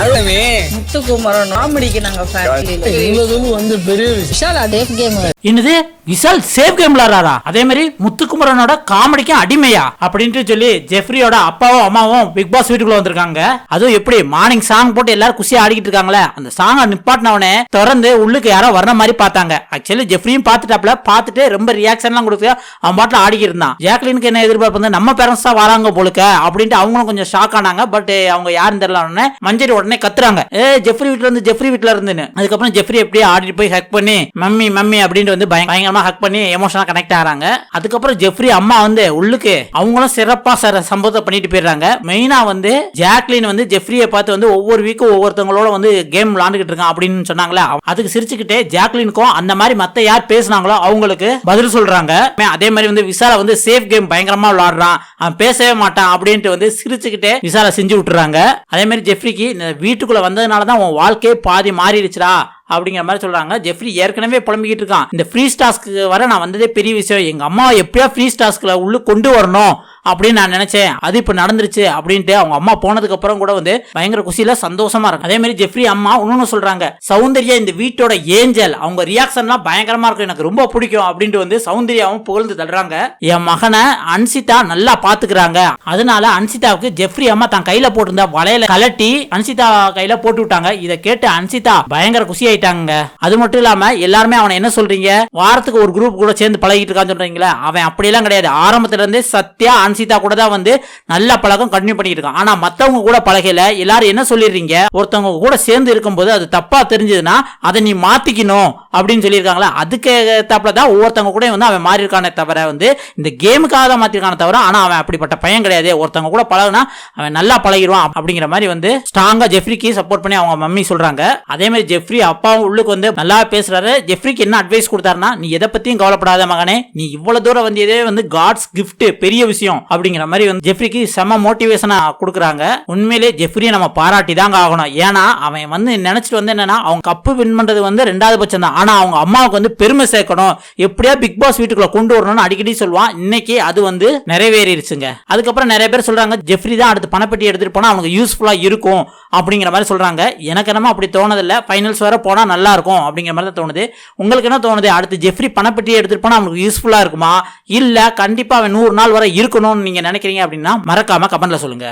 அதுவே முத்துக்குமரன் காமெடிக்கு நாங்க வந்து பெரிய விஷால் சேஃப் கேம். என்னது விஷால் சேஃப் கேம் விளையாடுறாரா? அதே மாதிரி முத்துக்குமரனோட காமெடிக்கு அடிமையா அப்படின்ட்டு சொல்லி ஜெஃப்ரியோட அப்பாவும் அம்மாவும் பிக் பாஸ் வீட்டுக்குள்ள வந்திருக்காங்க. அதுவும் எப்படி மார்னிங் சாங் போட்டு எல்லாரும் குசியா ஆடிக்கிட்டு இருக்காங்களே, அந்த சாங்க நிப்பாட்டினவனே திறந்து உள்ளுக்கு யாரோ வர்ற மாதிரி பார்த்தாங்க. ஆக்சுவலி ஜெஃப்ரியும் பார்த்துட்டாப்ல, பார்த்துட்டு ரொம்ப ரியாக்ஷன்லாம் கொடுத்து அவன் பாட்டில் ஆடிக்கிட்டு இருந்தான். ஜாக்லினுக்கு என்ன எதிர்பார்ப்பு, நம்ம பேரண்ட்ஸ் தான் வராங்க போலுக்க அப்படின்ட்டு அவங்களும் கொஞ்சம் ஷாக் ஆனாங்க. பட் அவங்க யாரும் தெரியல. மஞ்சரி உடனே கத்துறாங்க, ஜெஃப்ரி வீட்டுல இருந்துன்னு. அதுக்கப்புறம் ஜெஃப்ரி எப்படியே ஆடிட்டு போய் ஹக் பண்ணி மம்மி மம்மி அப்படின்ட்டு வந்து பயங்கரமா ஹக் பண்ணி எமோஷனலா கனெக்ட் ஆறாங்க. அதுக்கப்புறம் ஜெஃப்ரி அம்மா வந்து உள்ளுக்கு அவங்களும் சிறப்பா சம்பவத்தை பண்ணிட்டு போயிடுறாங்க. மெயினா வந்து ஜாக்லின் வந்து ஜெஃப்ரியை பார்த்து வந்து ஒவ்வொரு வீக்கும் ஒவ்வொருத்தவங்களோட வந்து கேம் விளையாண்டுகிட்டு இருக்கான் அப்படின்னு சொன்னாங்களே, அதுக்கு சிரிச்சுக்கிட்டே ஜாக்லினுக்கும் அந்த மாதிரி மத்த யார் பேசினாங்களோ அவங்களுக்கு பதில் சொல்றாங்க. அதே மாதிரி வந்து விசால வந்து சேஃப் கேம் பயங்கரமா விளையாடுறான், அவன் பேசவே மாட்டான் அப்படின்ட்டு வந்து சிரிச்சுக்கிட்டே விசால செஞ்சு விட்டுறாங்க. அதே மாதிரி ஜெஃப்ரிக்கு வீட்டுக்குள்ள வந்ததுனாலதான் உன் வாழ்க்கையே பாதி மாறிடுச்சுடா அப்படிங்கிற மாதிரி சொல்றாங்க. ஜெஃப்ரி ஏற்கனவே புலம்பிக்கிட்டு இருக்கான், இந்த ஃப்ரீஸ் டாஸ்க்கு வர நான் வந்ததே பெரிய விஷயம், எங்க அம்மா எப்படியா ஃப்ரீஸ் டாஸ்க்ல உள்ள கொண்டு வரணும் அப்படின்னு நான் நினைச்சேன், அது இப்ப நடந்துருச்சு அப்படின்ட்டு அவங்க அம்மா போனதுக்கு அப்புறம் கூட வந்து பயங்கர குசியில சந்தோஷமா இருக்கும். அதே மாதிரி ஜெஃப்ரி அம்மா இன்னொன்னு சொல்றாங்க, சௌந்தர்யா இந்த வீட்டோட ஏஞ்சல், அவங்க ரியாக்ஷன்லாம் பயங்கரமா இருக்கும், எனக்கு ரொம்ப பிடிக்கும் அப்படின்ட்டு வந்து சௌந்தர்யாவும் புகழ்ந்து தள்ளுறாங்க. என் மகனை அன்சிதா நல்லா பாத்துக்கிறாங்க, அதனால அன்சிதாவுக்கு ஜெஃப்ரி அம்மா தான் கையில போட்டிருந்த வளையல கலட்டி அன்சிதா கையில போட்டு விட்டாங்க. இதை கேட்டு அன்சிதா பயங்கர குசி ஆயிட்டாங்க. அது மட்டும் இல்லாம எல்லாருமே அவனை என்ன சொல்றீங்க, வாரத்துக்கு ஒரு குரூப் கூட சேர்ந்து பழகிட்டு இருக்கான்னு சொல்றீங்களா? அவன் அப்படியெல்லாம் கிடையாது. ஆரம்பத்துல இருந்தே சத்யா அன்சிதா கூட தான் வந்து நல்ல பழக்கம் கண்டினியூ பண்ணிட்டு இருக்கான். ஆனா மத்தவங்க கூட பழகல. எல்லாரும் என்ன சொல்லிடுறீங்க, ஒருத்தவங்க கூட சேர்ந்து இருக்கும்போது அது தப்பா தெரிஞ்சதுன்னா அதை நீ மாத்திக்கணும் அப்படின்னு சொல்லியிருக்காங்களா? அதுக்கு தப்புல தான் ஒவ்வொருத்தவங்க கூட வந்து அவன் மாறி இருக்கானே தவிர வந்து இந்த கேமுக்காக தான் மாத்திருக்கானே தவிர, ஆனா அவன் அப்படிப்பட்ட பையன் கிடையாது. ஒருத்தவங்க கூட பழகுனா அவன் நல்லா பழகிடுவான் அப்படிங்கிற மாதிரி வந்து ஸ்ட்ராங்கா ஜெஃப்ரிக்கு சப்போர்ட் பண்ணி அவங்க மம்மி சொல்றாங்க. அதே மாதிரி ஜெஃப்ரி அப்பாவும் உள்ளுக்கு வந்து நல்லா பேசுறாரு. ஜெஃப்ரிக்கு என்ன அட்வைஸ் கொடுத்தாருன்னா, நீ எதை பத்தியும் கவலைப்படாத மகனே, நீ இவ்வளவு தூரம் வந்து இதே வந்து காட்ஸ் கிஃப்ட், பெரிய விஷயம் அப்படிங்கிற மாதிரி வந்து ஜெஃப்ரிக்கு செம மோட்டிவேஷனா கொடுக்குறாங்க. உண்மையிலே ஜெஃப்ரியை நம்ம பாராட்டி தாங்க ஆகணும். ஏன்னா அவன் வந்து நினைச்சிட்டு வந்து என்னன்னா, அவங்க கப்பு வின் பண்றது வந்து ரெண்டாவது பட்சம் தான், ஆனா அவங்க அம்மாவுக்கு வந்து பெருமை சேர்க்கணும், எப்படியா பிக் பாஸ் வீட்டுக்குள்ள கொண்டு வரணும்னு அடிக்கடி சொல்லுவான். இன்னைக்கு அது வந்து நிறைவேறிடுச்சுங்க. அதுக்கப்புறம் நிறைய பேர் சொல்றாங்க, ஜெஃப்ரி தான் அடுத்து பணப்பெட்டி எடுத்துட்டு போனா அவனுக்கு யூஸ்ஃபுல்லா இருக்கும் அப்படிங்கிற மாதிரி சொல்றாங்க. எனக்கு என்னமோ அப்படி தோணதில்லை. ஃபைனல்ஸ் வர போனா நல்லா இருக்கும் அப்படிங்கிற மாதிரி தான் தோணுது. உங்களுக்கு என்ன தோணுது, அடுத்து ஜெஃப்ரி பணப்பெட்டி எடுத்துட்டு போனா அவனுக்கு யூஸ்ஃபுல்லா இருக்குமா, இல்ல கண்டிப்பா அவன் 100 நாள் வரை இருக்கணும்னு நீங்க நினைக்கிறீங்க அப்படின்னா மறக்காம கமெண்ட்ல சொல்லுங்க.